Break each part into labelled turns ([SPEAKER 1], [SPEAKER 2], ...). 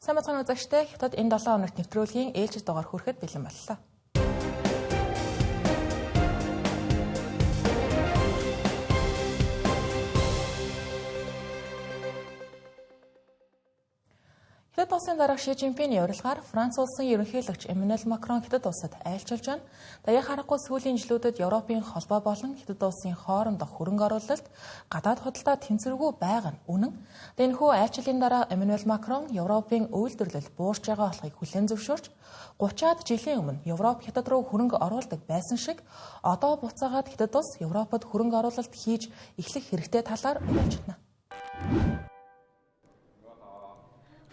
[SPEAKER 1] Сайн мэцхан үзэгчтэй Хятад энэ 7 хоногт нэвтрүүлгийн ээлжид дугаар хүрэхэд бэлэн боллоо. Хятад улсын дарга Ши Жинпиний урилгаар Франц улсын ерөнхийлөгч Эммануэль Макрон Хятад улсад айлчилж байна. Даяа харахгүй сүүлийн жилүүдэд Европын холбоо болон Хятад улсын хоорондох хөрөнгө оруулалт гадаад худалдаа тэнцвэргүй байгаа нь үнэн. Энэхүү айлчлалын дараа Эммануэль Макрон Европын үйлдвэрлэл буурч байгаа болохыг хүлээн зөвшөөрч 30-аад жилийн өмнө Европ Хятад руу хөрөнгө оруулдаг байсан шиг одоо буцаагаад Хятад улс Европод хөрөнгө оруулалт хийж эхлэх хэрэгтэй талаар уриалж байна.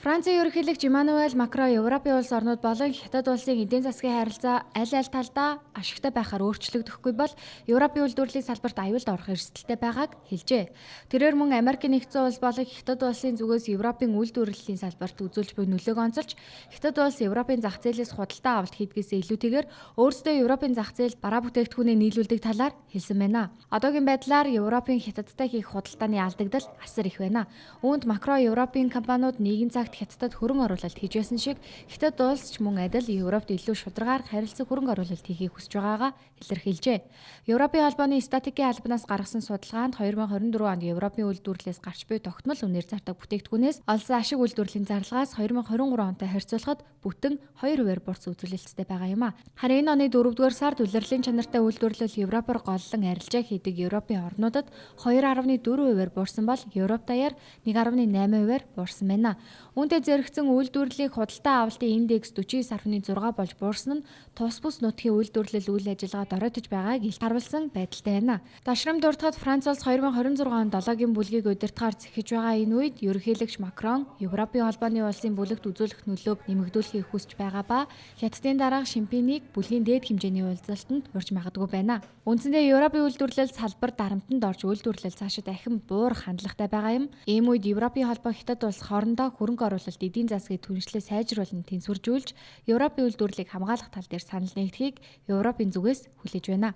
[SPEAKER 2] Францын ерөнхийлөгч Эммануэль Макрон Европын улс орнууд болон Хятад улсын эдийн засгийн харилцаа аль талдаа ашигтай байхаар өөрчлөгдөхгүй бол Европын үйлдвэрлэлийн салбарт аюулд орох эрсдэлтэй байгааг хэлжээ. Тэрээр мөн Америкийн нэгдсэн улс болон Хятад улсын зүгээс Европын үйлдвэрлэлийн салбарт үзүүлж буй нөлөөг онцолж Хятад улс Европын зах зээлээс худалдаа авалт хийдгээс илүүтэйгээр өөрсдөө Европын зах зээлд бараа бүтээгдэхүүнээ нийлүүлдэг талаар хэлсэн байна. Одоогийн байдлаар Европын Хятадтай хийх худалдааны алдагдал асар их байна. Үүнд Макрон Европын компаниуд нийгэн цагт Хятадд хөрөнгө оруулалт хийж байсан шиг Хятад улс ч мөн адил Европт илүү шударгаар харилцах хөрөнгө оруулалт хийхийг хүсэж байгаагаа илэрхийлжээ. Европын холбооны статистикийн албанаас гаргасан судалгаанд 2024 онд Европын үйлдвэрлэлээс гарч буй тогтмол үнээр зардаг бүтээгдэхүүнээс олсон ашиг үйлдвэрлэлийн зарлагаас 2023 онтой харьцуулахад бүтэн 2% бурц үзүүлэлттэй байгаа юм а. Харин энэ оны 4-р сард улирлын чанартай үйлдвэрлэл Европоор голлон арилжаа хийдэг Европын орнуудад 2.4% буурсан бол Европ даяар 1.8% буурсан байна. Үүнтэй зэрэгцэн үйлдвэрлэлийн худалдаа авалтын индекс 49.6 болж буурсан нь тус бус нутгийн үйлдвэрлэл үйл ажиллагаад оройтож байгааг харуулсан байдалтай байна. Дашрам дуртахад Франц улс 2026 онд 7-гийн бүлгийг удирдахаар зэхэж байгаа энэ үед ерөнхийлөгч Макрон Европын холбооны улсын бүлэгт үзүүлэх нөлөөг нэмэгдүүлэхийг хүсэж байгаа ба Хятадын дарга Шимпинийг бүлгийн дээд хэмжээний уулзалтанд урьж магадгүй байна. Үндсэндээ Европын үйлдвэрлэл салбар дарамтанд орж үйлдвэрлэл цаашид дахин буурах хандлагатай байгаа юм. Ийм үед Европын холбоо Хятад улс хоорондоо хөрөнгө оруулалт эдийн засгийн түншлээ сайжруулан тэнцвэржүүлж Европын үйлдвэрлэлийг хамгаалах тал дээр санал нэгдэхийг Европын зүгээс хүлээж байна.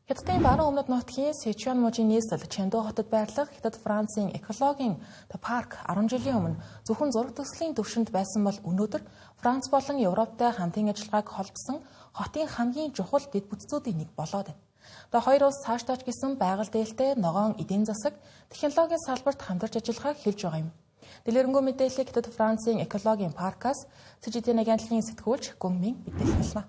[SPEAKER 1] Хятадын баруун өмнөд нутгийн Сычуан мужийн нийслэл Чэнду хотод байрлах Хятад Францын экологийн парк 10 жилийн өмнө зөвхөн зураг төслийн түвшинд байсан бол өнөөдөр Франц болон Европтой хамтын ажиллагааг холбосон хотын хамгийн чухал дэд бүтцүүдийн нэг болоод байна. Хоёр улс цаашдаа ч гэсэн байгаль дээлтэй ногоон эдийн засаг технологийн салбарт хамтарч ажиллахаа хэлж байгаа юм. Дэлгэрэнгүй мэдээллийг Хятад Францын экологийн паркаас CGTN агентлагийн сэтгүүлч Гүнмин мэдээлэлнэ.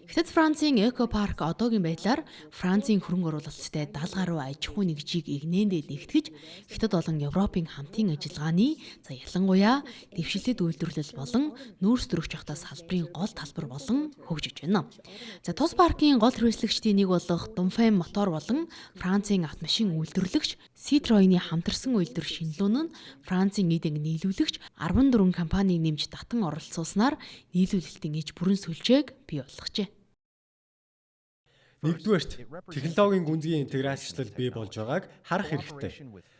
[SPEAKER 3] Хятад Францын эко парк одоогийн байдлаар Францын хөрөнгө оруулалттай 70 гаруй аж ахуй нэгжийг игнэндээ нэгтгэж Хятад болон Европын хамтын ажиллагааны ялангуяа дэвшилтэд үйлдвэрлэл болон нүүрс төрөгч ахтай салбарын гол талбар болон хөгжиж байна. Тус паркийн гол хэрэгслэгчдийн нэг болох Дунфэн мотор болон Францын автомашин үйлдвэрлэгч Citroën-ийн хамтарсан үйлдвэр шинэлүүн нь Францын эдийн нийлүүлэгч 14 компаниг нэмж татан оролцуулснаар нийлүүлэлтийн иж бүрэн сүлжээг бий болгожээ.
[SPEAKER 4] Нэгдүгээрт технологийн гүнзгий интеграцчлал бий болж байгааг харах хэрэгтэй.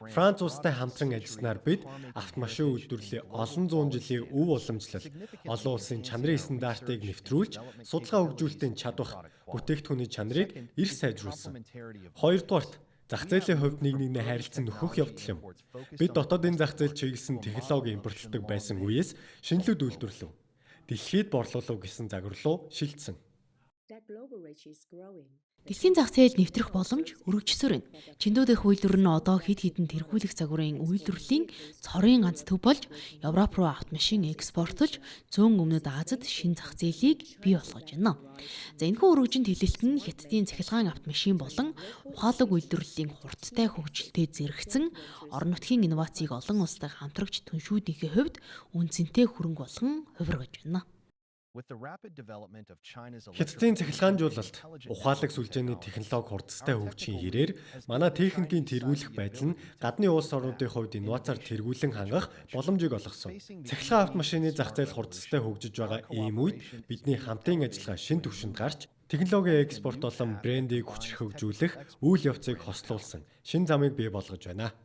[SPEAKER 4] Франц улстай хамтран ажилласнаар бид автомашин үйлдвэрлэлийн олон зуун жилийн өв уламжлал, олон улсын чанарын стандартыг нэвтрүүлж, судалгаа хөгжүүлэлтийн чадвах, бүтээгдэхүүний чанарыг эрс сайжруулсан. Хоёрдугаарт зах зээлийн хувьд нэг нэгнээ харилцан нөхөх явдал юм. Бид дотоодын зах зээл чиглэсэн технологи импортлдог байсан үеэс шинэлүүд үйлдвэрлэв. Дэлхийд борлуулав гэсэн загварлуу шилжсэн.
[SPEAKER 3] Дэлхийн зах зээл нэвтрэх боломж өргөжсөөр байна. Чиндүү дэх үйлдвэр нь одоо хэд хэдэн тэргүүлэх загварын үйлдвэрлэлийн цорын ганц төв болж Европ руу автомашин экспортлж зүүн өмнөд Азид шин зах зээлийг бий болгож байна. Энэхүү өргөжинд хилэлт нь Хятадын цахилгаан автомашин болон ухаалаг үйлдвэрлэлийн хурдтай хөгжилтэй зэрэгцэн орон нутгийн инновацийг олон улстай хамтрагч түншүүдийнхээ хувьд үнцэнтэй хөрөнгө болгон хувиргаж байна.
[SPEAKER 4] Хятадын цахилгаанжуулалт, ухаалаг сүлжээний технологи хурдтай хөгжихийн хэрээр манай техникийн тэргүүлэх байдал нь гадны улс орнуудын хувьд инновацаар тэргүүлэн хангах боломжийг олгосон. Цахилгаан автомашины зах зээл хурдтай хөгжиж байгаа ийм үед бидний хамтын ажиллагаа шин түвшинд гарч технологийн экспорт болон брендийг хүчрэх хөгжүүлэх үйл явцыг хослуулсан шин замыг бий болгож байна.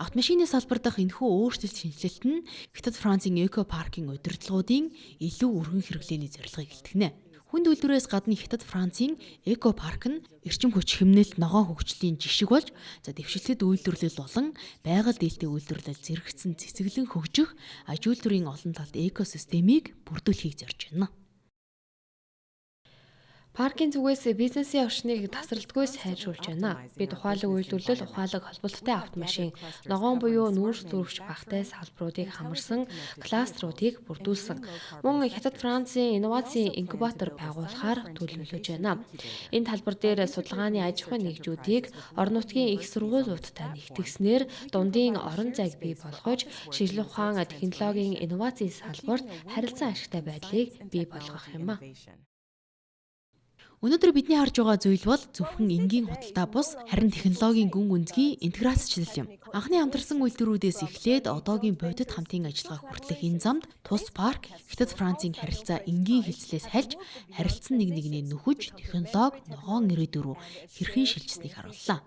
[SPEAKER 3] Автомашины салбар дахь энэхүү өөрчлөлт шинжилэлт нь Хятад Францын эко паркийн удирдлагуудын илүү өргөн хэрэглээний зорилгыг илтгэнэ. Хүнд үйлдвэрээс гадна Хятад Францын эко парк нь эрчим хүч хэмнэлт ногоон хөгжлийн жишг болж дэвшилтэд үйлдвэрлэл болон байгаль дийлтэй үйлдвэрлэл зэрэгцэн цэцэглэн хөгжих аж үйлдвэрийн олон талт экосистемийг бүрдүүлэхийг зорж байна.
[SPEAKER 2] Паркийн зүгээс бизнесийн орчныг тасралтгүй сайжруулж байна. Бид ухаалаг үйлдвэрлэл, ухаалаг холболттой автомашин, ногоон буюу нүүрс төрөгч багтай салбаруудыг хамарсан кластеруудыг бүрдүүлсэн. Мөн Хятад Францын инновацийн инкубатор байгуулахаар төлөвлөж байна. Энэ талбар дээр судалгааны аж ахуйн нэгжүүдийг орон нутгийн их сургуулиудтай нэгтгэснээр дундын орон зайг бий болгож, шинжилгээ ухаан технологийн инновацийн салбарт харилцан ашигтай байдлыг бий болгох юм а.
[SPEAKER 3] Өнөөдөр бидний харж байгаа зүйл бол зөвхөн энгийн худалдаа бус харин технологийн гүн гүнзгий интеграцчлал юм. Анхны хамтарсан үйлдвэрүүдээс эхлээд одоогийн бодит хамтын ажиллагаа хүртэлх энэ замд тус парк Хятад Францын харилцаа энгийн хилцлээс хальж харилцан нэг нэгнээ нөхөж технологи ногоон ирээдүй рүү хэрхэн шилжсэнийг харууллаа.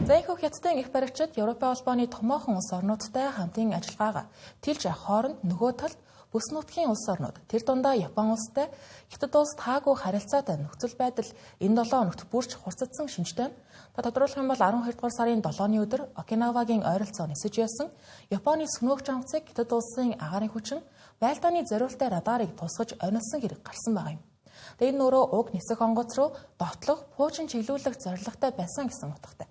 [SPEAKER 1] Зайхуу Хятадын их баригчид Европын холбооны томоохон улс орнуудтай хамтын ажиллагаагаа тэлж авах хооронд нөгөө талд бүс нутгийн улс орнууд тэр дундаа Япон улстай Хятад улс таагүй харилцаатай нөхцөл байдал энэ 7 өнөخت бүрч хурцдсан шинжтэй. Тодорхойлох юм бол 12 дугаар сарын 7-ны өдөр Окинавагийн ойролцоо нисэж ясан Японы сөнөөгч онцыг Хятад улсын агаарын хүчин байлдааны зориултай радарыг тусгаж онилсон хэрэг гарсан байгаа юм. Тэгээд энэ өөрөө уг нисэх онгоц руу дотлох, пуучин чиглүүлэх зорилготой байсан гэсэн утгатай.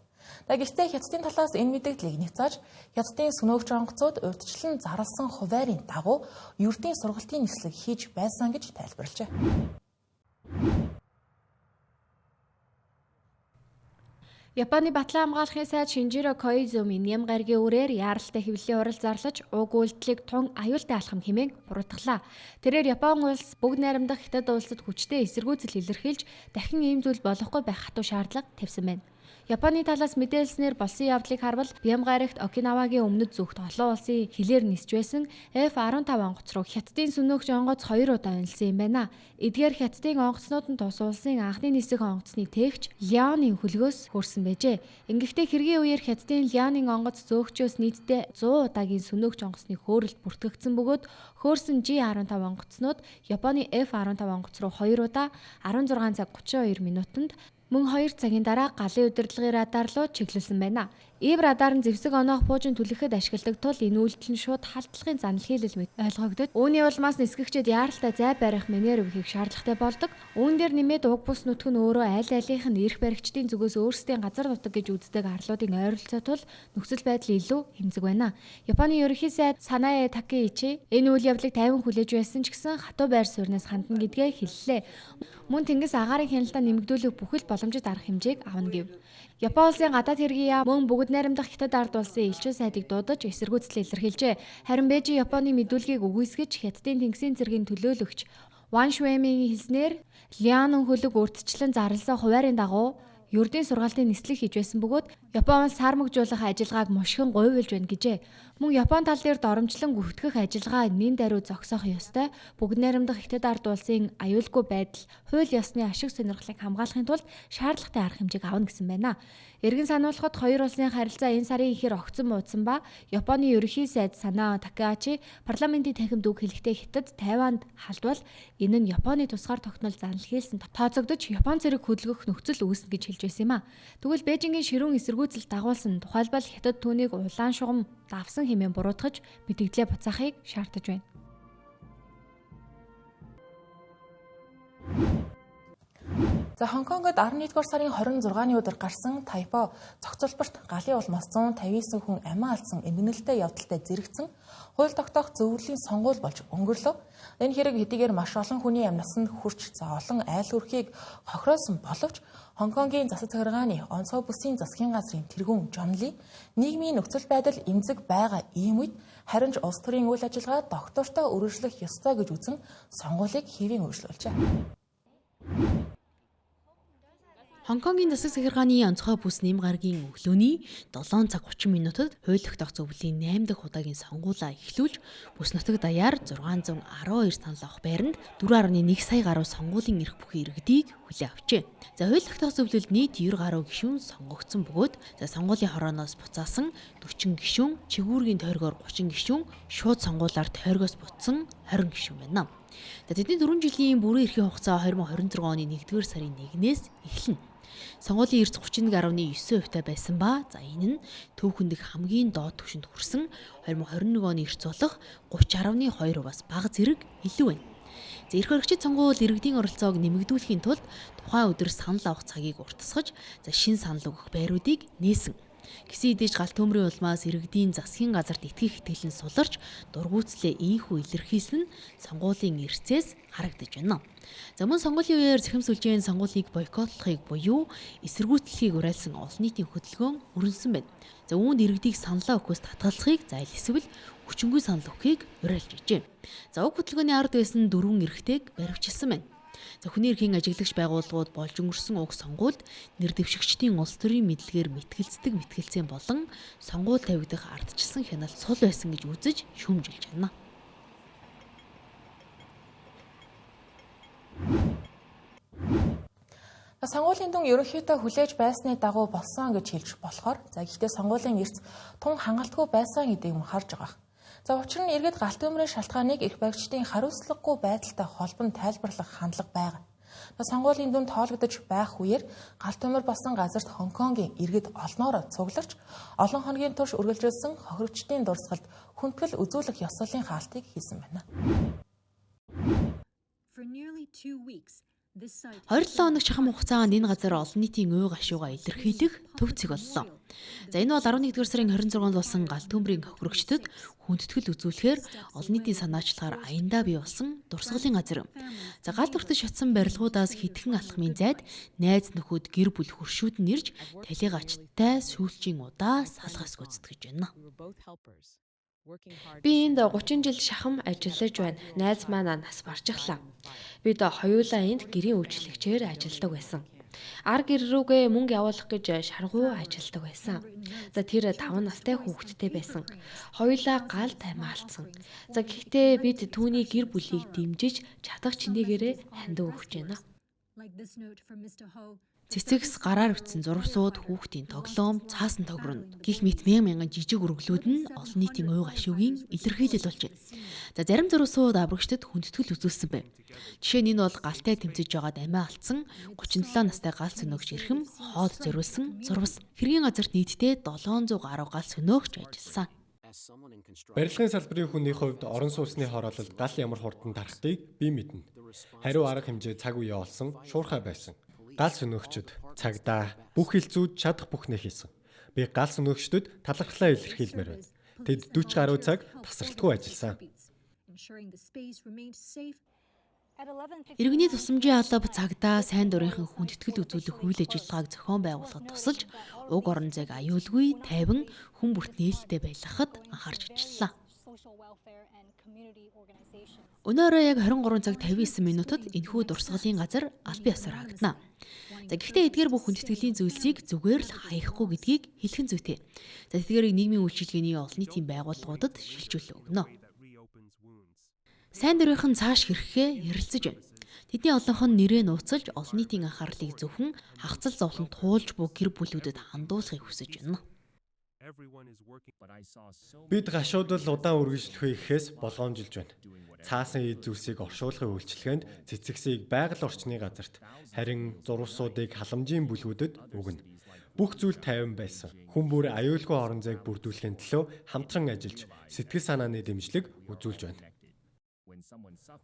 [SPEAKER 1] Гэхдээ Хятадын талаас энэ мэдээллийг нэвцааж Хятадын сөнөөгч онгоцууд урьдчилан зарласан хуваарийн дагуу ердийн сургалтын нислэг хийж байсан гэж тайлбарлажээ.
[SPEAKER 2] Японы батлан хамгаалахын сайд Шинжиро Коизуми Ням гаргийн үрээр яаралтай хэвлэлийн урал зарлаж уг үйлдэлийг тун аюултай алхам хэмээн буруутгалаа. Тэрээр Япон улс бүгд найрамдах Хятад улсад хүчтэй эсэргүүцэл илэрхийлж дахин ийм зүйл болохгүй байх хатуу шаардлага тавьсан байна. Японы талаас мэдээлснээр болсон явдлыг харвал Бям гарагт Окинавагийн өмнөд зүгт олон улсын хилээр нисж байсан F-15 онгоц руу Хятадын сөнөөгч онгоц 2 удаа онилсан юм байна. Эдгээр Хятадын онгоцнууд нь тус улсын анхны нисэх онгоцны тээгч Леоны хөлгөөс хөрсөн байжээ. Ингэхдээ хэргийн үеэр Хятадын Леонын онгоц зөөгчөөс нийтдээ 100 удаагийн сөнөөгч онгоцны хөөрөлт бүртгэгдсэн бөгөөд хөөрсөн G-15 онгоцнууд Японы F-15 онгоц руу 2 удаа 16 цаг 32 минутанд мөн 2 цагийн дараа галын удирдлагын радар руу чиглүүлсэн байна. Ийм радар нь зэвсэг оноох пуужин түлхэхэд ашигладаг тул энэ үйлдэл нь шууд халдлагын занал хийлэл мэт ойлгогдод. Үүний улмаас нисгэгчид яаралтай зай барих манер өгөхийг шаардлагатай болдог. Үүн дээр нэмээд уг бус нутг нь өөрөө аль алийнх нь эрх баригчдын зүгээс өөрсдийн газар нутаг гэж үздэг арлуудын ойролцоо тул нөхцөл байдал илүү хэмзэг байна. Японы ерөнхий сайд Санае Такеичи энэ үйл явдлыг тайван хүлээж байсан ч гэсэн хатуу байр сууриас хандна гэдгээ хэллээ. Мөн тэнгис агаарын хяналтаа нэмэгдүүлэх бүхэл боломжит арга хэмжээг авна гэв. Япон улсын гадаад хэргийн яам мөн бүгд найрамдах Хятад ард улсын элчин сайдыг дуудаж эсэргүүцэл илэрхийлжээ. Харин Бээжин Японы мэдүүлгийг үгүйсгэж Хятадын тэнгисийн цэргийн төлөөлөгч Ван Шуэмийн хэлснээр Лианон хөлөг урьдчилан зарласан хуваарийн дагуу ердийн сургаалтын нислэг хийж байсан бөгөөд Япон улс сармагжуулах ажиллагааг мушгин гуйвуулж байна гэжээ. Мөн Япон тал дээр доромжлон гүйтгэх ажиллагаа нэн даруй зогсоох ёстой. Бүгд найрамдах Хятад ард улсын аюулгүй байдал, хууль ёсны ашиг сонирхлыг хамгаалахын тулд шаардлагатай арга хэмжээг авна гэсэн байна. Эргэн сануулахад хоёр улсын харилцаа энэ сарын ихэр огцон муудсан ба Японы ерөнхий сайд Санаа Такеичи парламентын танхимд үг хэлэхдээ Хятад Тайванд халдвал энэ нь Японы тусгаар тогтнол занал хийлсэн тооцогдож Япон цэрэг хөдөлгөх нөхцөл үүснэ гэж хэлж байсан юм а. Тэгвэл Бээжингийн ширүүн эсэргүүцэл дагуулсан тухайлбал Хятад түүнийг улаан шугам давсан хэмээн буруутгаж мэдээлэлээ буцаахыг шаардаж байна.
[SPEAKER 1] За Хонконгод 11-р сарын 26-ны өдөр гарсан Тайпо цогцлборт галын улмаас 159 хүн амиа алдсан эмгэнэлтэй явдалтай зэрэгцэн хууль тогтоох зөвлөлийн сонгуул болж өнгөрлөв. Энэ хэрэг хэдийгээр маш олон хүний амнасанд хүрч олон айл хүрхийг хохироосон боловч Хонконгийн засаг захиргааны онцгой бүсийн засгийн газрын тэргүүн Жон Ли нийгмийн нөхцөл байдал эмзэг байгаа ийм үед харин ч улс төрийн үйл ажиллагаа доктортой үргэлжлэх ёстой гэж үзэн сонгуулийг хэвийн өөрчлүүлжээ.
[SPEAKER 3] Хонконгийн засаг захиргааны онцгой бүс нэм гарагийн өглөөний 7 цаг 30 минутад хууль тогтоох зөвлөлийн 8 дахь удаагийн сонгуулаа эхлүүлж бүс нутаг даяар 612 санал авах байранд 4.1 сая гаруй сонгуулийн эрх бүхий иргэдийг хүлээн авчээ. За хууль тогтоох зөвлөлд нийт 90 гаруй гишүүн сонгогдсон бөгөөд сонгуулийн хорооноос буцаасан 40 гишүүн, чигүүргийн тойргоор 30 гишүүн, шууд сонгуулаар тойргоос буцсан 20 гишүүн байна. За тэдний 4 жилийн бүрэн эрхийн хугацаа 2026 оны 1-р сарын 1-ээс эхэлнэ. Сонгуулийн эрс 31.9% байсан ба за энэ нь төв хүндэх хамгийн доод түвшинд хүрсэн 2021 оны эрс болох 30.2%-аас бага зэрэг илүү байна. За эрх хоригчид сонгуул иргэдийн оролцоог нэмэгдүүлэхийн тулд тухайн өдөр санал авах цагийг уртасгаж за шин санал өгөх байруудыг нээсэн. Гэсэн хэдий ч галт төмрийн улмаас иргэдийн засгийн газарт итгэх итгэлэн суларч дургуутслээ ийхүү илэрхийлсэн нь сонгуулийн эрсцээс харагдаж байна. За мөн сонгуулийн үеэр захим сүлжээний сонгуулийг бойкотлохыг буюу эсэргүүцлэхийг уриалсан олон нийтийн хөдөлгөөн өрнөсөн байна. За үүнд иргэдийг саналаа өгөхөөс татгалзахыг за эсвэл хүчингүй санал өгөхийг уриалж ижээ. За уг хөдөлгөөний ард байсан 4 эрхтэйг баривчилсан байна. За хүний эрхийн ажиглагч байгууллагууд болж өнгөрсөн уг сонгуульд нэр дэвшигчдийн улс төрийн мэдлэгээр мэтгэлцдэг мэтгэлцээ болон сонгуул тавигдах ардчилсан хяналт сул байсан гэж үзэж шүүмжилж байна.
[SPEAKER 1] Сонгуулийн дүн ерөнхийдөө хүлээж байсны дагуу болсон гэж хэлж болохоор за гэхдээ сонгуулийн эрс тун хангалтгүй байсан гэдгийг мөн харж байгаа. За учир нь иргэд галт төмрийн шалтгааныг эрх баригчдын хариуцлагагүй байдалтай холбон тайлбарлах хандлага байгаа. Сонгуулийн дүн тоологдож байх үеэр галт төмөр болсон газарт Хонконгийн иргэд олноороо цугларч олон хоногийн турш үргэлжилсэн хохирогчдын дурсгалд хүндэтгэл үзүүлэх ёс сурлын хаалтыг хийсэн байна.
[SPEAKER 3] 27 хоног шахам хугацаанд энэ газар олон нийтийн уй гашуугаа илэрхийлэх төв цэг боллоо. За энэ бол 11-р сарын 26-нд болсон галт төмрийн хохирогчдод хүндэтгэл үзүүлэхээр олон нийтийн санаачлагаар аяндаа бий болсон дурсгалын газар. За галт өртөж шатсан барилгуудаас хитгэн алхмын зайд найз нөхөд гэр бүл хөршүүд нь ирж талигачтай сүүлчийн удаа салгаас гүйцэтгэж байна.
[SPEAKER 2] Би энд 30 жил шахам ажиллаж байна. Найз маань нас барчихлаа. Бид хоёулаа энд гэрийн үйлчлэгчээр ажилладаг байсан. Ар гэр рүүгээ мөнгө явуулах гэж шаргуу ажилладаг байсан. За тэр 5 настай хүүхэдтэй байсан. Хоёулаа гал таймаалцсан. За гэхдээ бид түүний гэр бүлийг дэмжиж чадах чинээгээрээ хандив өгч байна.
[SPEAKER 3] Цэцэгс гараар өгсөн зурвсууд хүүхдийн тоглоом, цаасан тогрон гих мэт мянган жижиг өргөлүүд нь олон нийтийн уй гашуугийн илэрхийлэл болж байна. За зарим зурвсууд аврагчдад хүндэтгэл үзүүлсэн байв. Жишээ нь энэ бол галтай тэмцэж байгаад амиа алдсан 37 настай гал сөнөөгч эрхэм хоод зориулсан зурвс. Хэргийн газарт нийтдээ 700 гаруй гал сөнөөгч ажилласан.
[SPEAKER 4] Барилгын салбарын хүний хувьд орон сууцны хороололд гал ямар хурдан тархтыг би мэднэ. Хариу арга хэмжээ цаг үе олсон шуурхай байсан. Гал сөнөөгчд цагдаа бүх хилцүүд чадах бүхнээ хийсэн. Би гал сөнөөгчдөд талархлаа илэрхийлмээр байна. Тэд 40 гаруй цаг тасралтгүй ажилласан.
[SPEAKER 3] Иргэний тусламжийн алба цагдаа сайн дурынхан хүндэтгэл үзүүлэх үйл ажиллагааг зохион байгуулахад тусалж уг орон зайг аюулгүй, тайван, хүн бүрт нээлттэй байлгахад анхаарч ажиллаа. Өнөөрөө яг 23 цаг 59 минутад энэхүү дурсгалын газар албан ёсоор хаагдана. За гэхдээ эдгээр бүх хүндэтгэлийн зүйлсийг зүгээр л хаяхгүй гэдгийг хэлхэн зүйтэй. За тэдгээрийг нийгмийн үйлчилгээний олон нийтийн байгууллагуудад шилжүүлэн өгнө. Сайн дурынхан цааш хэрэгхээ ярилцаж байна. Тэдний олонх нь нэрээ нууцалж олон нийтийн анхаарлыг зөвхөн хагцал зовлон туулж буй гэр бүлүүдэд хандуулахыг хүсэж байна.
[SPEAKER 4] Бид гашуудал удаан үргэлжлэхээ гэхээс болгоомжилж байна. Цаасан эд зүйлсийг оршуулгын үйлчилгээнд цэцэгсийг байгаль орчны газарт харин зурвсуудыг халамжийн бүлгүүдэд өгнө. Бүх зүйл тайван байсан. Хүн бүр аюулгүй орон зайг бүрдүүлэхийн төлөө хамтран ажиллаж сэтгэл санааны дэмжлэг үзүүлж байна.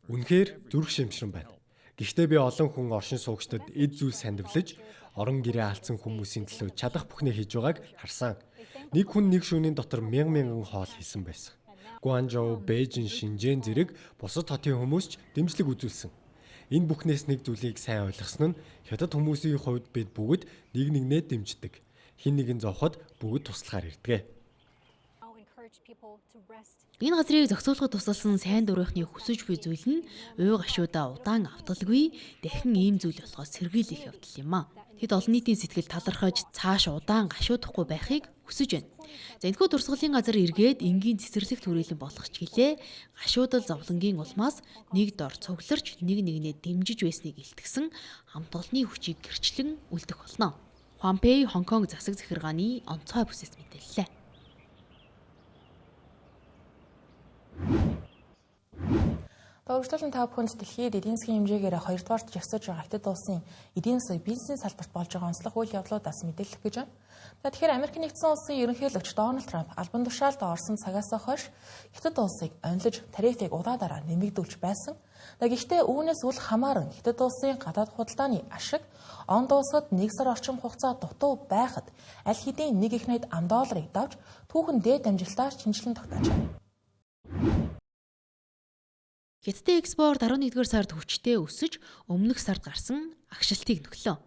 [SPEAKER 4] Үнэхээр зүрх шимшрэн байна. Гэхдээ би олон хүн оршин суугчдад эд зүйл сандвлаж орон гэрээ алдсан хүмүүсийн төлөө чадах бүхнээ хийж байгааг харсан. Нэг хүн нэг шөнийн дотор мянган хоол хийсэн байсан. Гуанчжоу, Бээжин, Шинжэн зэрэг бусад хотын хүмүүс ч дэмжлэг үзүүлсэн. Энэ бүхнээс нэг зүйлийг сайн ойлгосон нь хятад хүмүүсийн хувьд бид бүгд нэг нэгнээ дэмждэг. Хэн нэгэн зовход бүгд туслахаар ирдэг.
[SPEAKER 3] Энэ газрыг зохицуулахад тусалсан сайн дурынхны хүсэж буй зүйл нь уй гашуудаа удаан авталгүй дахин ийм зүйл болохоос сэргийлэх явдал юм а. Тэд олон нийтийн сэтгэл талархаж цааш удаан гашуудахгүй байхыг хүсэж байна. За энэхүү дурсгалын газар эргээд энгийн цэцэрлэг төрөлн болох ч гэлээ гашуудал зовлонгийн улмаас нэг дор цугларч нэг нэгнээ дэмжиж байсныг илтгэсэн хамт олонний хүчийг гэрчлэн үлдэх болно. Хуанпэй Хонконг засаг захиргааны онцгой бүсэс мэдээллээ.
[SPEAKER 1] Дөрөвдөлн та бүхэнд дэлхийд эдийн засгийн хэмжээгээр 2-р жагсаж байгаа Хятад улсын эдийн засгийн бизнесийн салбарт болж байгаа онцлог үйл явдлуудаас мэдээлэх гэж байна. Тэгэхээр Америк нэгдсэн улсын ерөнхийлөгч Дональд Трамп албан тушаалд орсон цагаас хойш Хятад улсыг онилж тарифыг удаадараа нэмэгдүүлж байсан. Гэхдээ үүнээс үл хамааран Хятад улсын гадаад худалдааны ашиг он дуусахад 1 сар орчим хугацаа дутуу байхад аль хэдийн 1 их найд $1 давж түүхэн дээд амжилтаар шинжилэн тогтоожээ.
[SPEAKER 3] Хятадын экспорт 11-р сард хүчтэй өсөж өмнөх сард гарсан агшилтыг нөхлөө.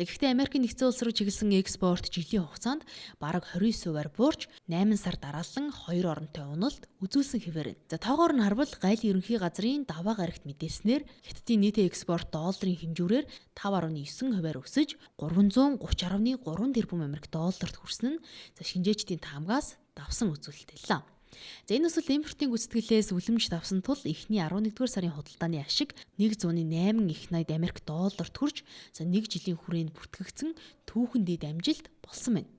[SPEAKER 3] Гэхдээ Америк нэгдсэн улс руу чиглэсэн экспорт жилийн хугацаанд бараг 29%-аар буурч 8 сар дараалан 2 оронтой уналт үзүүлсэн хэвээр. Тоогоор нь харбал гайл ерөнхий газрын даваа гарагт мэдээлснээр Хятадын нийт экспорт долларын хэмжүүрээр 5.9%-аар өсөж 330.3 тэрбум Америк долларт хүрсэн нь шинжээчдийн таамгаас давсан үзүүлэлт. Энэ үсэл импортын гүйцэтгэлээс үлэмж давсан тул эхний 11-р сарын худалдааны ашиг 108 их найд Америк долларт хүрч 1 жилийн хүрээнд бүртгэгдсэн түүхэн дэд амжилт болсон байна.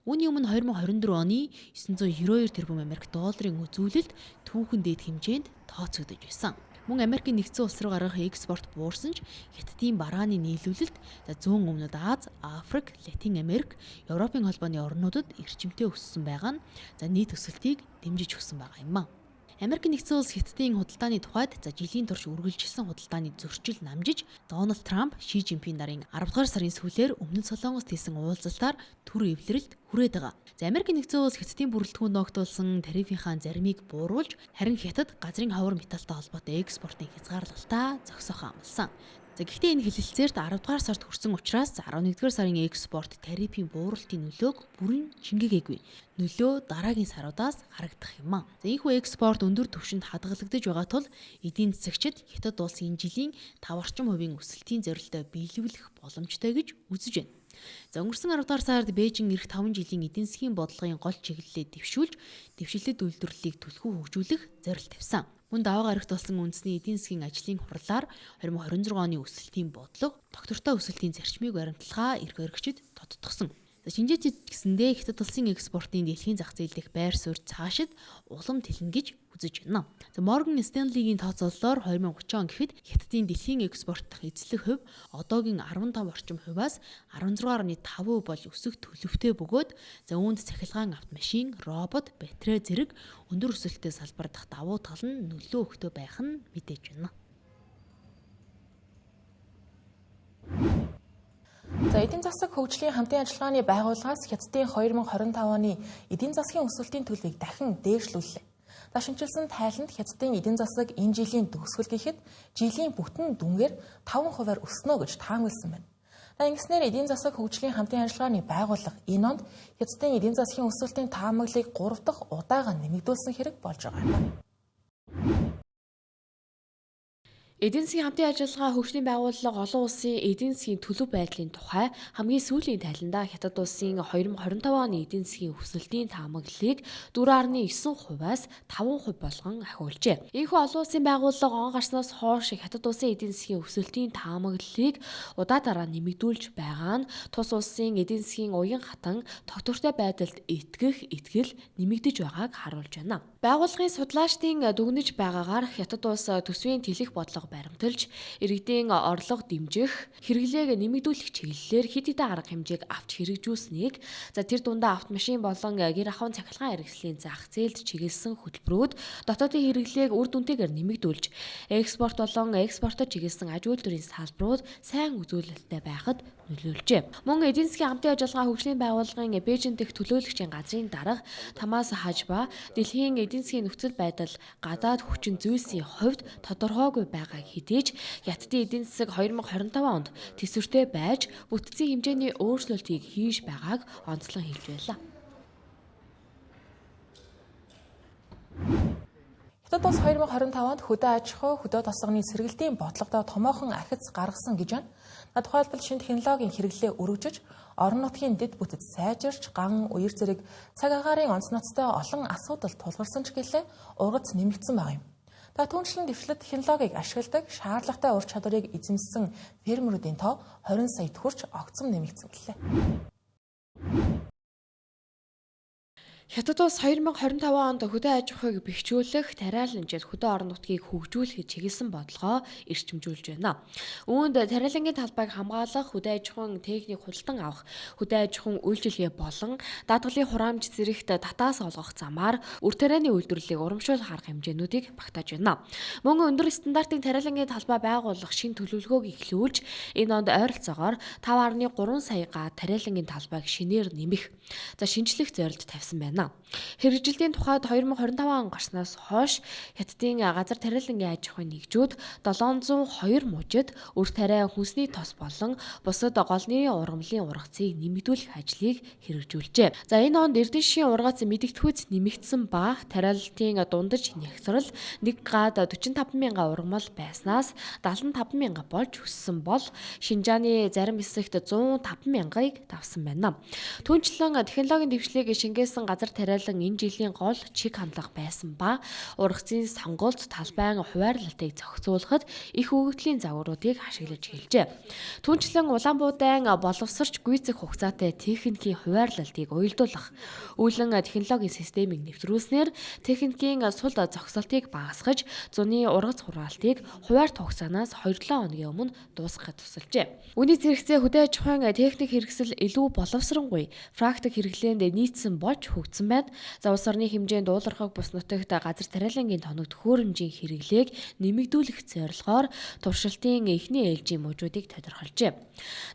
[SPEAKER 3] Үүний өмнө 2024 оны 992 тэрбум Америк долларын үзүүлэлт түүхэн дэд хэмжээнд тооцогдож байсан. Мөн Америкийн нэгдсэн улс руу гаргах экспорт буурсан ч Хятадын барааны нийлүүлэлт зүүн өмнөд Аз, Африк, Латин Америк, Европын холбооны орнуудад эрчимтэй өссөн байгаа нь нийт өсөлтийг дэмжиж өгсөн байгаа юм. Америк нэгдсэн улс Хятадын худалдааны тухайд жилийн турш үргэлжилсэн худалдааны зөрчил намжиж Дональд Трамп, Ши Жинпин нарын 10-р сарын сүүлээр өмнөд Солонгост хийсэн уулзалтаар түр эвлэрэлт хүрээд байгаа. Америк нэгдсэн улс Хятадын бүрэлдэхүүн ногдуулсан тарифынхаа заримыг бууруулж, харин Хятад газрын ховор металлтай холбоотой экспортын хязгаарлалтаа зогсоохоо амласан. Гэхдээ энэ хэлэлцээрт 10-р сард хүрсэн учраас 11-р сарын экспорт тарифын бууралтын нөлөөг бүрэн шингээгээгүй. Нөлөө дараагийн саруудаас харагдах юм. Ийхүү экспорт өндөр түвшинд хадгалагдаж байгаа тул эдийн засагчид Хятад улс энэ жилийн 5% өсөлтийн зорилтоо биелүүлэх боломжтой гэж үзэж байна. Өнгөрсөн 10-р сард Бээжин эх 5 жилийн эдийн засгийн бодлогын гол чиглэлээ дэвшүүлж, дэвшилтэд үйлдвэрлэлийг түлхүү хөгжүүлэх зорилт тавьсан. Мөн даваа гарагт болсон үндэсний эдийн засгийн ажлын хурлаар 2026 оны өсөлтийн бодлого, доктортой өсөлтийн зарчмыг баримталгаа эрх баригчид тодтогсон. Шинжээчид гэсэндээ Хятад улсын экспортын дэлхийн зах зээл дэх байр суурь цаашид улам тэлнэ гэж үзэж байна. Morgan Stanley-гийн тооцоололоор 2030 он гэхэд Хятадын дэлхийн экспорт дэх эзлэх хувь одоогийн 15 орчим хувиас 16.5% болж өсөх төлөвтэй бөгөөд үүнд цахилгаан автомашин, робот, батарей зэрэг өндөр өсөлттэй салбар дах давуу тал нь нөлөө өгтөө байх нь мэдээж байна.
[SPEAKER 1] Эдийн засаг хөгжлийн хамтын ажиллагааны байгууллагаас Хятадын 2025 оны эдийн засгийн өсөлтийн төлөвийг дахин дээшлүүллээ. Шинжилсэн тайланд Хятадын эдийн засаг энэ жилийн төгсгөл гэхэд жилийн бүтэн дүнгээр 5%-аар өснө гэж таамагласан байна. Ингэснээр эдийн засаг хөгжлийн хамтын ажиллагааны байгууллага энэ онд Хятадын эдийн засгийн өсөлтийн таамаглалыг 3 дахь удаага нэмэгдүүлсэн хэрэг болж байгаа юм.
[SPEAKER 2] Эдийн засгийн хамтын ажиллагаа хөгжлийн байгууллага олон улсын эдийн засгийн төлөв байдлын тухай хамгийн сүүлийн тайландаа Хятад улсын 2025 оны эдийн засгийн өсөлтийн таамаглалыг 4.9%-аас 5% болгон ахиулжээ. Ийхүү олон улсын байгууллага он гарснаас хойш Хятад улсын эдийн засгийн өсөлтийн таамаглалыг удаадараа нэмэгдүүлж байгаа нь тус улсын эдийн засгийн уян хатан тогтвортой байдалд итгэл нэмэгдэж байгааг харуулж байна. Байгууллагын судлаачдын дүгнэж байгаагаар Хятад улс төсвийн тэлэх бодлого баримталж, иргэдийн орлого дэмжих, хэрэглээг нэмэгдүүлэх чиглэлээр хэд хэдэн арга хэмжээг авч хэрэгжүүлсэнийг, тэр дундаа автомашин болон гэр ахуйн цахилгаан хэрэгслийн зах зээлд чиглэсэн хөтөлбөрүүд дотоодын хэрэглээг үр дүнтэйгээр нэмэгдүүлж, экспорт болон экспортод чиглэсэн аж үйлдвэрийн салбарууд сайн үзүүлэлттэй байхад нөлөөлжээ. Мөн эдийн засгийн хамтын ажиллагаа хөгжлийн байгууллагын Бээжин дэх төлөөлөгчийн газрын дарга Тамас Хажба дэлхийн эдийн засгийн нөхцөл байдал гадаад хүчин зүйлсийн хувьд тодорхойгүй байгаа хэдий ч Хятадын эдийн засаг 2025 онд төсвөртэй байж бүтцийн хэмжээний өөрчлөлтийг хийж байгааг онцлон хэлж байлаа.
[SPEAKER 1] Хятад улс 2025 онд хөдөө аж ахуй, хөдөө тосгоны сэргэлтийн бодлогодоо томоохон ахиц гаргасан гэж байна. Тухайлбал шинэ технологийн хэрэглээ өргөжөж, орон нутгийн дэд бүтэц сайжирч, ган үер зэрэг цаг агаарын онц ноцтой олон асуудал тулгарсан ч гэлээ ургац нэмэгдсэн байгаа юм. Түүнчлэн дэвшлэлт технологиг ашигладаг шаардлагатай ур чадварыг эзэмссэн фермерүүдийн тоо 20 саяд хүрч огцом нэмэгдсэн гэлээ.
[SPEAKER 3] Хятад улс 2025 онд хөдөө аж ахуйг бэхжүүлэх, тариаланжид хөдөө орон нутгийг хөгжүүлэхэд чиглэсэн бодлогоо эрчимжүүлж байна. Үүнд тариалангийн талбайг хамгаалах, хөдөө аж ахуйн техник худалдан авах, хөдөө аж ахуйн үйлчилгээ болон даатгалын хураамж зэрэгт татаас олгох замаар үр тарианы үйлдвэрлэлийг урамшуулах арга хэмжээнүүдийг багтааж байна. Мөн өндөр стандартын тариалангийн талбай байгуулах шинэ төлөвлөгөөг эхлүүлж, энэ онд ойролцоогоор 5.3 сая га тариалангийн талбайг шинээр нэмэх, шинжлэх зорилт тавьсан байна. Хэрэгжилтийн тухайд 2025 он гарснаас хойш Хятадын газар тариалангийн аж ахуйн нэгжүүд 702 мужид үр тариа хүнсний тос болон бусад гол нэрийн ургамлын ургацыг нэмэгдүүлэх ажлыг хэрэгжүүлжээ. Энэ онд Эрдэнэшийн ургац мэдэгдэхүйц нэмэгдсэн ба тариалалтын дундаж нягтрал 1 гад 45,000 ургамал байснаас 75,000 болж өссөн бол Шинжааны зарим хэсэгт 105,000-ыг давсан байна. Түүнчлэн технологийн дэвшлиг шингээсэн газар тариалан энэ жилийн гол чиг хандлага байсан ба ургацын сонголт талбайн хуваарлалтыг зохицуулахад их өгөгдлийн загваруудыг ашиглаж хэлжээ. Түүнчлэн улаан буудаан боловсрч гүйцэх хугацаатай техникийн хуваарлалтыг уялдуулах, үүлэн технологийн системийг нэвтрүүлснээр техникийн сул зогсолтыг багасгаж, зуны ургац хураалтыг хуваарь хугацаанаас 2-7 хоногийн өмнө дуусгахад тусалжээ. Үүний зэрэгцээ хөдөө аж ахуйн техник хэрэгсэл илүү боловсронгүй, практик хэрэглээнд нийцсэн болж хөгжсөн байна. Улс орны хэмжээнд уулархаг бус нутагт газар тариалангийн тоног төхөөрөмжийн хэрэглээг нэмэгдүүлэх зорилгоор туршилтын эхний ээлжийн мужуудыг тодорхойлжээ.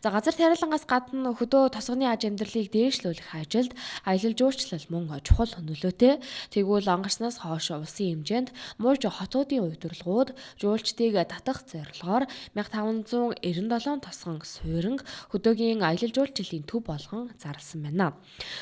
[SPEAKER 3] Газар тариалангаас гадна хөдөө тосгоны аж амьдралыг дээшлүүлэх ажилд аялал жуулчлал мөн чухал нөлөөтэй. Тэгвэл онгорсноос хойш улсын хэмжээнд муж хотуудын удирдлагууд жуулчдыг татах зорилгоор 1597 тосгон сууринг хөдөөгийн аялал жуулчлалын төв болгон зарласан байна.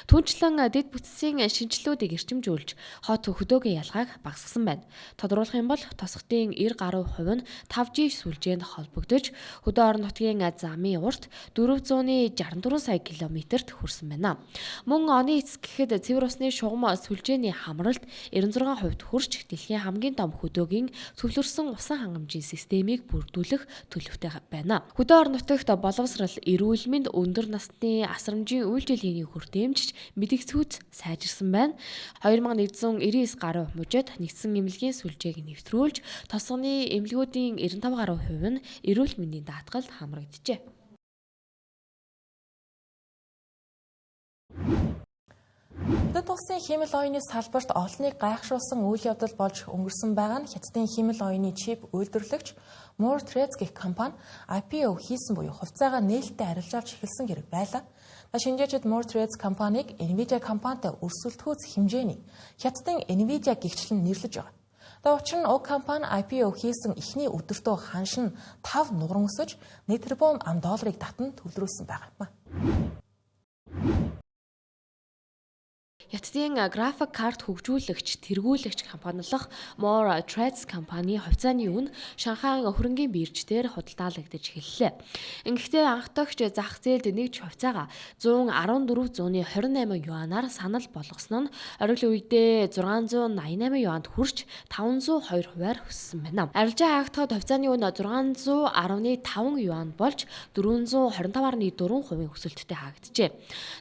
[SPEAKER 3] Түүнчлэн дэд бүтцийн шинжилгүүдийг эрчимжүүлж хот хөдөөгийн ялгааг багасгасан байна. Тодруулах юм бол тосготын 90% нь 5G сүлжээнд холбогдож хөдөө орон нутгийн замын урт 464 сая км-т хүрсэн байна. Мөн оны эцэс гэхэд цэвэр усны шугам сүлжээний хамралт 96% хүрч дэлхийн хамгийн том хөдөөгийн цөвлөрсөн усан хангамжийн системийг бүрдүүлэх төлөвтэй байна. Хөдөө орон нутагт боловсрал, эрүүл мэнд, өндөр насны асрамжийн үйлчилгээний хүртээмжч мэдэгцүүц сайжирсан байна. 2199 гаруй мужид нэгдсэн эмнэлгийн сүлжээг нэвтрүүлж, тосгоны эмнэлгүүдийн 95 гаруй хувь нь эрүүл мэндийн даатгалд хамрагджээ.
[SPEAKER 1] Хятад улсын хэмэл оюуны салбарт олныг гайхшруулсан үйл явдал болж өнгөрсөн байгаа нь Хятадын хэмэл оюуны чип үйлдвэрлэгч Moore-Threads гэх компани IPO хийсэн буюу хувьцаагаа нээлттэй арилжаалж эхэлсэн хэрэг байлаа. Шинжээчид Moore-Threads компанийг Nvidia компанитай өрсөлдөхүйц хэмжээний Хятадын Nvidia гэгчлэн нэрлэж байгаа. Учир нь уг компани IPO хийсэн эхний өдөртөө ханшин 5 нугран өсөж 1 тэрбум $ыг татан төвлөрүүлсэн байгаа юм.
[SPEAKER 3] Хятадын график карт хөгжүүлэгч, тэргүүлэгч компанилах Moore-Threads компани хувьцааны үн Шанхайн хөрөнгийн бирждээр худалдаалагдаж эхэллээ. Ингэхдээ анх дахь зах зээлд нэгж хувьцаага 114,128 юанаар санал болгосон нь оргил үедээ 688 юанд хүрч 502 хувиар өссөн байна. Арилжаа хаагдахад хувьцааны үн 610.5 юан болж 425.4% өсөлттэй хаагджээ.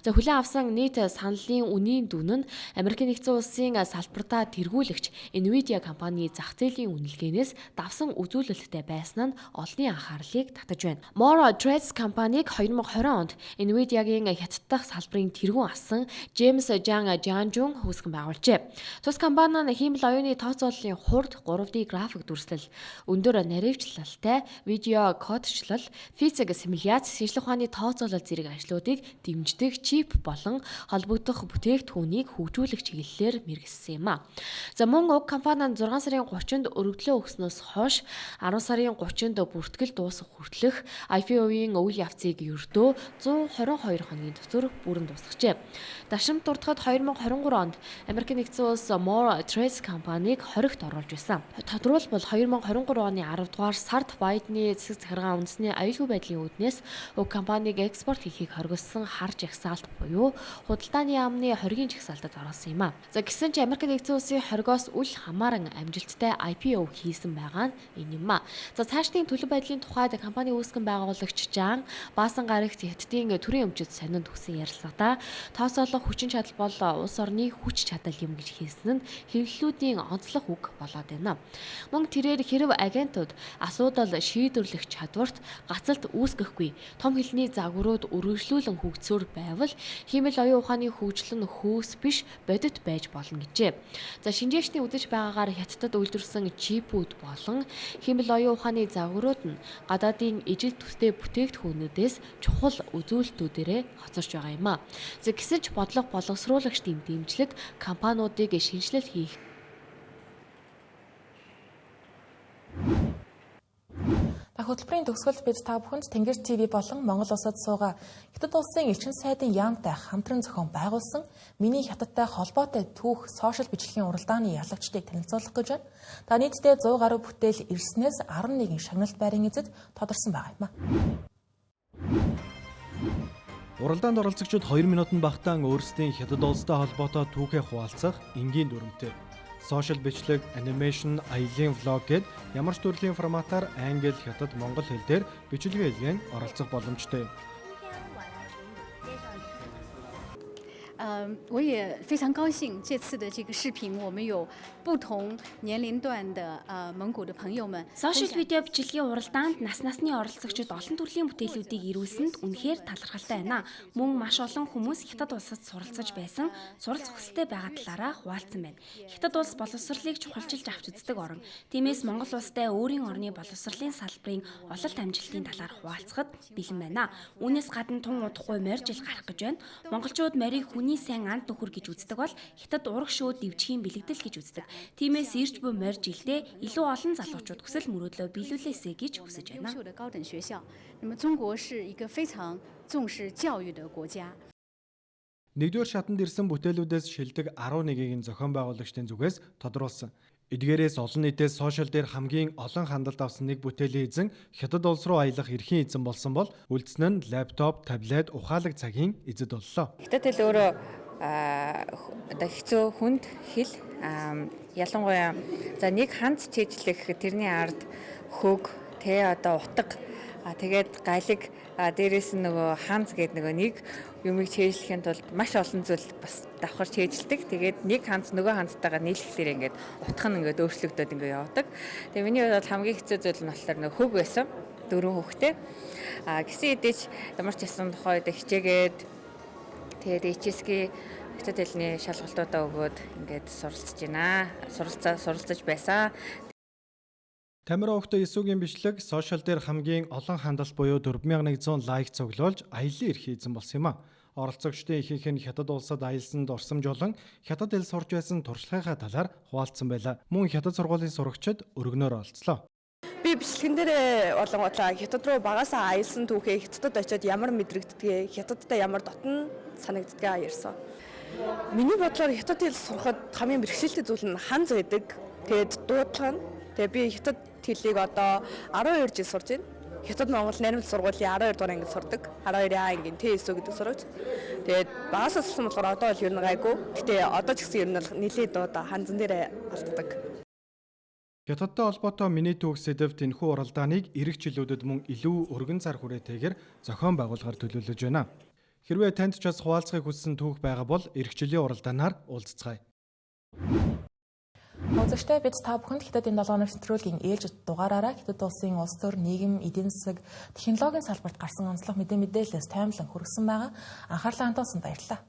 [SPEAKER 3] Хүлээн авсан нийт саналын үнийн дүн нь Америкийн нэгдсэн улсын салбартаа тэргүүлэгч Nvidia компани зах зээлийн үнэлгээнээс давсан үзүүлэлттэй байсан нь олонний анхаарлыг татаж байна. Moore-Threads компаниг 2020 онд Nvidia-гийн Хятад дахь салбарын тэргүүн асан Джеймс Жан Жанжун үүсгэн байгуулжээ. Тус компани нь хиймэл оюуны тооцооллын хурд 3D график дүрслэл, өндөр наривчлалтай видео кодчлал, физик симуляц, шинжлэх ухааны тооцоолол зэрэг ажлуудыг дэмждэг чип болон холбогдох бүтээгдэхүүн хөгжүүлэх чиглэлээр мэргэссэн юм. Мөн уг компани 6 сарын 30-нд өргөдлөө өгснөөс хойш 10 сарын 30-нд бүртгэл дуусах хүртэлх IPO-ийн үйл явцыг ердөө 122 хоногийн дотор бүрэн дуусгажээ. Дашрамт дуртахад 2023 онд Америкийн нэгдсэн улс Moore-Threads компанийг 20-т оруулж байсан. Тодорхойлбол 2023 оны 10 дугаар сард Байдны засаг захиргаан үндэсний аюулгүй байдлын үүднээс уг компаниг экспорт хийхийг хоригдсан хар жагсаалт буюу худалдааны яамны хоригийн салдад оруулсан юм а. За гисэн ч Америк нэгдсэн улсын хоригоос үл хамааран амжилттай IPO хийсэн байгаа нь энэ юм а. За цаашдын төлөв байдлын тухайд компани үүсгэн байгуулагч Жан Баасан гарагт хятадын төрийн өмчөд сонинд өгсөн ярилцлагада тооцоолох хүчин чадал бол улс орны хүч чадал юм гэж хэлсэн нь хэвлэлүүдийн онцлог үг болоод байна. Мөн тэрээр хэрв агентууд асуудал шийдвэрлэх чадварт гацалт үүсгэхгүй том хэлний загварууд үргэлжлүүлэн хөгжсөөр байвал хиймэл оюун ухааны хөгжил нь хөөс биш бодит байж болно гэжээ. За шинжээчний үзэж байгаагаар хятадд үйлдвэрсэн чипүүд болон хиймэл оюун ухааны загварууд нь гадаадын ижил төстэй бүтээгдэхүүнүүдээс чухал үзүүлэлтүүдээрээ хоцорч байгаа юм а. За гэсэн ч бодлого боловсруулагчдын дэмжлэг компаниудыг шинжилэл хийх
[SPEAKER 1] Хөтөлбөрийн төгсгөлд бид та бүхэнд Тэнгэр ТV болон Монгол улсад суугаа Хятад улсын элчин сайдын яамтай хамтран зохион байгуулсан миний хятадтай холбоотой түүх сошиал бичлэгийн уралдааны ялагчдыг танилцуулах гэж байна. Та нийтдээ 100 гаруй бүтээл ирснээс 11 шагналт байрын эзэд тодорсон байгаа юм а.
[SPEAKER 5] Уралдаанд оролцогчид 2 минутанд багтаан өөрсдийн Хятад улстай холбоотой түүхээ хуваалцах энгийн дүрмтэй. Сошиал бичлэг, анимашн, аялын влог гэд ямар ч төрлийн форматаар англи, хятад, монгол хэл дээр бичлэгээ хэлгэн оролцох боломжтой.
[SPEAKER 6] 我也非常高兴，这次的这个视频，我们有不同年龄段的蒙古的朋友们。
[SPEAKER 2] Сошиал видео бичлэгийн уралдаанд насны оролцогчид олон төрлийн бүтээлүүдийг ирүүлсэнд үнэхээр талархалтай байна. Мөн маш олон хүмүүс Хятад улсад суралцаж байсан, суралц хүсэлтэй байгаа талаараа хуваалцсан байна. Хятад улс боловсролыг чухалчилж авч үздэг орн. Тиймээс Монгол улстай өөрийн орны боловсролын салбарын ололт амжилтын талаар хуваалцахад бэлэн байна. Үүнээс гадна тун удахгүй морь жил гарах гэж байна. Монголчууд морийг хүний сайн анд нөхөр гэж үздэг бол Хятад ураг шууд дэвжхийн бэлэгдэл гэж үздэг. Тиймээс ирж буй морь жилдээ илүү олон залуучууд хүсэл мөрөөдлөө биелүүлээсэй гэж хүсэж байна.
[SPEAKER 6] 那么中国是一个非常重视教育的国家。
[SPEAKER 5] Нэгдүгээр шатанд ирсэн бүтээлүүдээс шилдэг 11-ийг нь зохион байгуулагчдын зүгээс тодруулсан. Эдгээрээс олон нийтээс сошиал дээр хамгийн олон хандлт авсан нэг бүтээлийн эзэн Хятад улс руу аялах эрхийн эзэн болсон бол үлдсэн нь лаптоп, таблет, ухаалаг цагийн эзэд боллоо.
[SPEAKER 7] Хятад хэл өөрөө хэцүү хүнд хэл ялангуяа за нэг ханц чийжлэх тэрний ард хөг утга тэгээд галиг дээрээс нь нөгөө ханц гэдэг нөгөө нэг юмыг чийжлэхийн тулд маш олон зүйл бас давхар чийжилдэг. Тэгээд нэг ханц нөгөө ханцтайгаа нийлэхлээр ингээд утга нь ингээд өөрчлөгдөд ингээд явдаг. Тэгээд миний хувьд хамгийн хэцүү зүйл нь болохоор нөгөө хөг байсан. 4 хүүхэдтэй. Гэсэн хэдий ч ямар ч ясан тухайд хичээгээд тэгээд HSK Хятад хэлний шалгалтуудаа өгөөд ингээд суралцж байна. Суралцаж байсан.
[SPEAKER 5] Тамира Охтой Исүгийн бичлэг сошиал дээр хамгийн олон хандлт буюу 4100 лайк цуглуулж аялын эрхээ эзэн болсон юм а. Оролцогчдын ихэнх нь Хятад улсад аялсанд орсомж болон Хятад хэл сурч байсан туршлагынхаа талаар хуваалцсан байлаа. Мөн Хятад сургуулийн сурагчид өргөнөөр олцлоо.
[SPEAKER 8] Би бичлэгэн дээр болонготлаа Хятад руу багасаа аялсан түүхээ Хятадд очиод ямар мэдрэгддгээ, Хятадтай ямар дотн санагддгаа ярьсан. Миний бодлоор Хятад хэл сурахад хамгийн бэрхшээлтэй зүйл нь ханз байдаг. Тэгээд дуудлага нь. Тэгээд би Хятад хэлийг одоо 12 жил сурж байна. Хятад Монгол найрамд сургуулийн 12 дугаар ангид сурдаг. 12А ангийн ТСО гэдэг сурагч. Тэгээд багасаа сурсан болохоор одоо бол ер нь гайгүй. Гэтэ одоо ч гэсэн ер нь нэлээд одоо ханзан дээр алддаг.
[SPEAKER 5] Хятадтай холбоотой миний түүх сэдэвт энэхүү уралдааныг эх жилүүдэд мөн илүү өргөн цар хүрээтэйгээр зохион байгуулахар төлөвлөж байна. Хэрвээ танд ч бас хуваалцахыг хүссэн түүх байгаа бол эх жилийн уралдаанаар уулзцгаая.
[SPEAKER 1] Үзэгчдээ бид та бүхэнд Хятадын 7 өнөр нэвтрүүлгийн ээлжид дугаараараа Хятад улсын улс төр, нийгэм, эдийн засаг, технологийн салбарт гарсан онцлог мэдээлэлээс таймлан хүргэсэн байгаа. Анхаарлаа хандуулсанд баярлалаа.